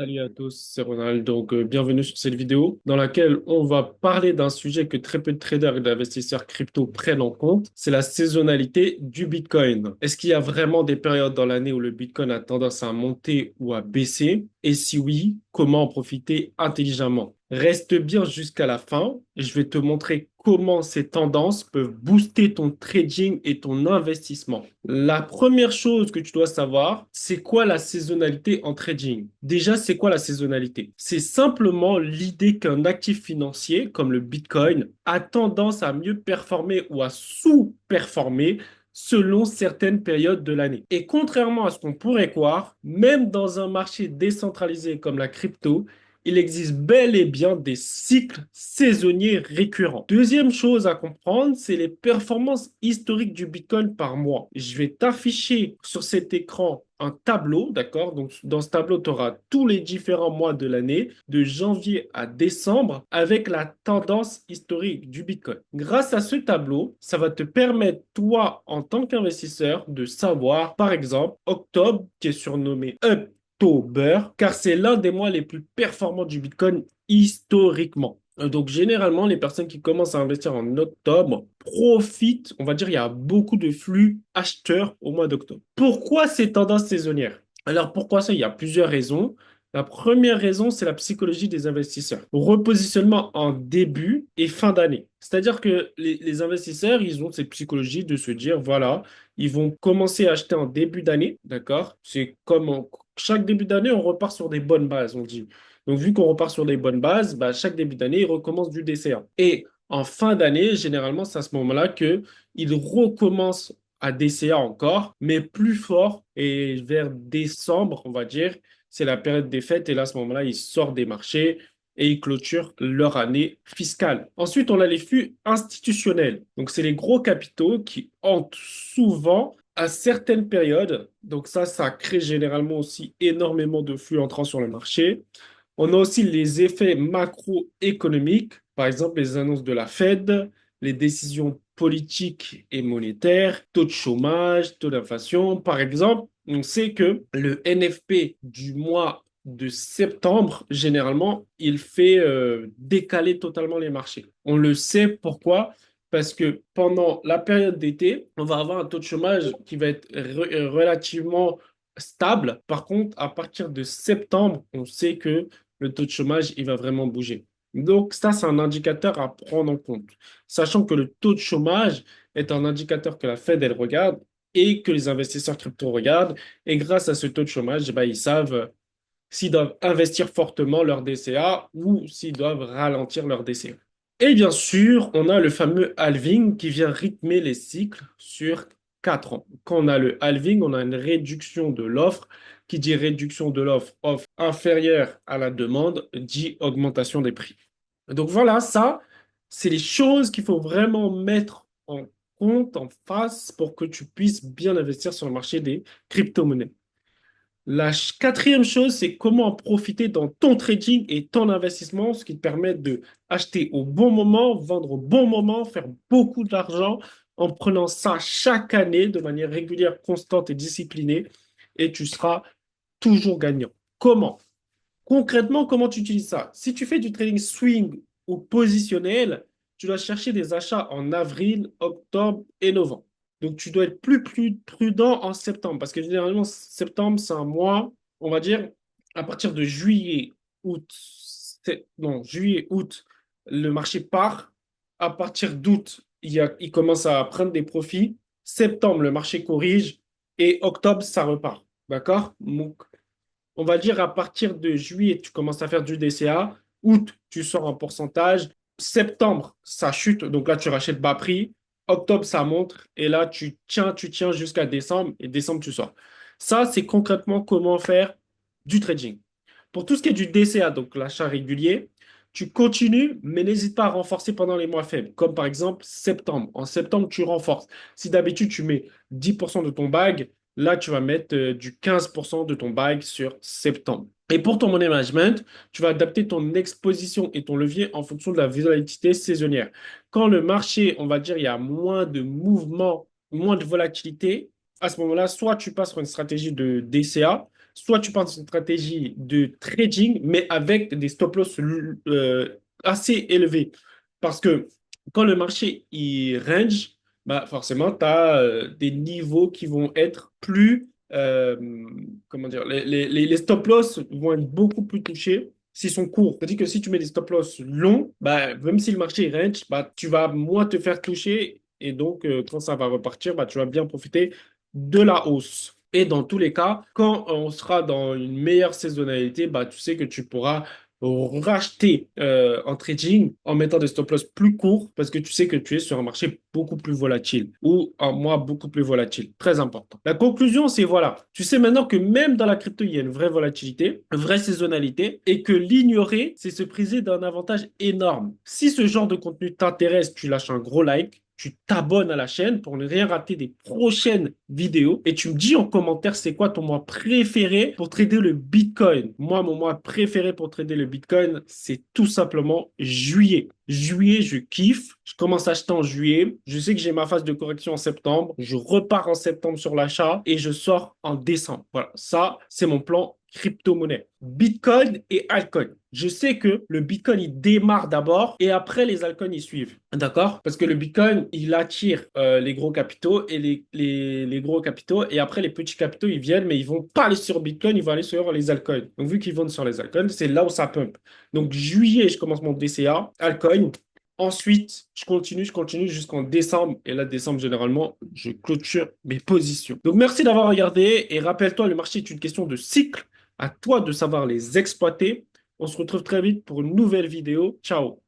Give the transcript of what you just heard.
Salut à tous, c'est Ronald. Bienvenue sur cette vidéo dans laquelle on va parler d'un sujet que très peu de traders et d'investisseurs crypto prennent en compte, c'est la saisonnalité du Bitcoin. Est-ce qu'il y a vraiment des périodes dans l'année où le Bitcoin a tendance à monter ou à baisser? Et si oui, comment en profiter intelligemment? Reste bien jusqu'à la fin et je vais te montrer comment ces tendances peuvent booster ton trading et ton investissement. La première chose que tu dois savoir, c'est quoi la saisonnalité en trading? Déjà, c'est quoi la saisonnalité? C'est simplement l'idée qu'un actif financier comme le Bitcoin a tendance à mieux performer ou à sous-performer selon certaines périodes de l'année. Et contrairement à ce qu'on pourrait croire, même dans un marché décentralisé comme la crypto, il existe bel et bien des cycles saisonniers récurrents. Deuxième chose à comprendre, c'est les performances historiques du Bitcoin par mois. Je vais t'afficher sur cet écran un tableau, d'accord? Donc, dans ce tableau, tu auras tous les différents mois de l'année, de janvier à décembre, avec la tendance historique du Bitcoin. Grâce à ce tableau, ça va te permettre, toi, en tant qu'investisseur, de savoir, par exemple, octobre, qui est surnommé Up October, car c'est l'un des mois les plus performants du Bitcoin historiquement. Donc, généralement, les personnes qui commencent à investir en octobre profitent, on va dire, il y a beaucoup de flux acheteurs au mois d'octobre. Pourquoi ces tendances saisonnières? Alors, pourquoi ça? Il y a plusieurs raisons. La première raison, c'est la psychologie des investisseurs. Repositionnement en début et fin d'année. C'est-à-dire que les investisseurs, ils ont cette psychologie de se dire, voilà, ils vont commencer à acheter en début d'année, d'accord? C'est comme chaque début d'année, on repart sur des bonnes bases, on dit. Donc, vu qu'on repart sur des bonnes bases, bah, chaque début d'année, il recommence du DCA. Et en fin d'année, généralement, c'est à ce moment-là que il recommence à DCA encore, mais plus fort. Et vers décembre, on va dire, c'est la période des fêtes. Et là, à ce moment-là, ils sortent des marchés et ils clôturent leur année fiscale. Ensuite, on a les flux institutionnels. Donc, c'est les gros capitaux qui entrent souvent à certaines périodes. Donc, ça crée généralement aussi énormément de flux entrant sur le marché. On a aussi les effets macroéconomiques, par exemple les annonces de la Fed, les décisions politiques et monétaires, taux de chômage, taux d'inflation. Par exemple, on sait que le NFP du mois de septembre, généralement, il fait décaler totalement les marchés. On le sait pourquoi? Parce que pendant la période d'été, on va avoir un taux de chômage qui va être relativement stable. Par contre, à partir de septembre, on sait que le taux de chômage, il va vraiment bouger. Donc, ça, c'est un indicateur à prendre en compte. Sachant que le taux de chômage est un indicateur que la Fed, elle regarde et que les investisseurs crypto regardent. Et grâce à ce taux de chômage, bah, ils savent s'ils doivent investir fortement leur DCA ou s'ils doivent ralentir leur DCA. Et bien sûr, on a le fameux halving qui vient rythmer les cycles sur 4 ans. Quand on a le halving, on a une réduction de l'offre. Qui dit réduction de l'offre, offre inférieure à la demande, dit augmentation des prix. Donc voilà, ça, c'est les choses qu'il faut vraiment mettre en compte, en face, pour que tu puisses bien investir sur le marché des crypto-monnaies. Quatrième chose, c'est comment en profiter dans ton trading et ton investissement, ce qui te permet de acheter au bon moment, vendre au bon moment, faire beaucoup d'argent en prenant ça chaque année de manière régulière, constante et disciplinée, et tu seras toujours gagnant. Comment? Concrètement, comment tu utilises ça? Si tu fais du trading swing ou positionnel, tu dois chercher des achats en avril, octobre et novembre. Donc, tu dois être plus prudent en septembre parce que généralement, septembre, c'est un mois, on va dire, à partir de juillet, août, non, juillet, août, le marché part. À partir d'août, il commence à prendre des profits. Septembre, le marché corrige et octobre, ça repart. D'accord? Donc, on va dire à partir de juillet, tu commences à faire du DCA. Août, tu sors en pourcentage. Septembre, ça chute. Donc là, tu rachètes bas prix. Octobre, ça monte. Et là, tu tiens jusqu'à décembre. Et décembre, tu sors. Ça, c'est concrètement comment faire du trading. Pour tout ce qui est du DCA, donc l'achat régulier, tu continues, mais n'hésite pas à renforcer pendant les mois faibles, comme par exemple septembre. En septembre, tu renforces. Si d'habitude, tu mets 10% de ton bag, là, tu vas mettre du 15% de ton bag sur septembre. Et pour ton money management, tu vas adapter ton exposition et ton levier en fonction de la volatilité saisonnière. Quand le marché, on va dire, il y a moins de mouvement, moins de volatilité, à ce moment-là, soit tu passes sur une stratégie de DCA, soit tu penses une stratégie de trading, mais avec des stop-loss assez élevés. Parce que quand le marché il range, bah forcément, tu as des niveaux qui vont être plus, comment dire, les stop-loss vont être beaucoup plus touchés s'ils sont courts. C'est-à-dire que si tu mets des stop-loss longs, bah, même si le marché il range, bah, tu vas moins te faire toucher et donc quand ça va repartir, bah, tu vas bien profiter de la hausse. Et dans tous les cas, quand on sera dans une meilleure saisonnalité, bah, tu sais que tu pourras racheter en trading en mettant des stop loss plus courts parce que tu sais que tu es sur un marché beaucoup plus volatile ou un mois beaucoup plus volatile. Très important. La conclusion, c'est voilà, tu sais maintenant que même dans la crypto, il y a une vraie volatilité, une vraie saisonnalité et que l'ignorer, c'est se priver d'un avantage énorme. Si ce genre de contenu t'intéresse, tu lâches un gros like. Tu t'abonnes à la chaîne pour ne rien rater des prochaines vidéos et tu me dis en commentaire c'est quoi ton mois préféré pour trader le Bitcoin. Moi, mon mois préféré pour trader le Bitcoin, c'est tout simplement juillet. Juillet, je kiffe. Je commence à acheter en juillet. Je sais que j'ai ma phase de correction en septembre. Je repars en septembre sur l'achat et je sors en décembre. Voilà, ça, c'est mon plan crypto-monnaie. Bitcoin et altcoin. Je sais que le Bitcoin, il démarre d'abord et après, les altcoins, ils suivent. D'accord? Parce que le Bitcoin, il attire les gros capitaux et les gros capitaux. Et après, les petits capitaux, ils viennent, mais ils vont pas aller sur Bitcoin, ils vont aller sur les altcoins. Donc, vu qu'ils vont sur les altcoins, c'est là où ça pump. Donc, juillet, je commence mon DCA, altcoin. Ensuite, je continue jusqu'en décembre. Et là, décembre, généralement, je clôture mes positions. Donc, merci d'avoir regardé. Et rappelle-toi, le marché est une question de cycle. À toi de savoir les exploiter. On se retrouve très vite pour une nouvelle vidéo. Ciao.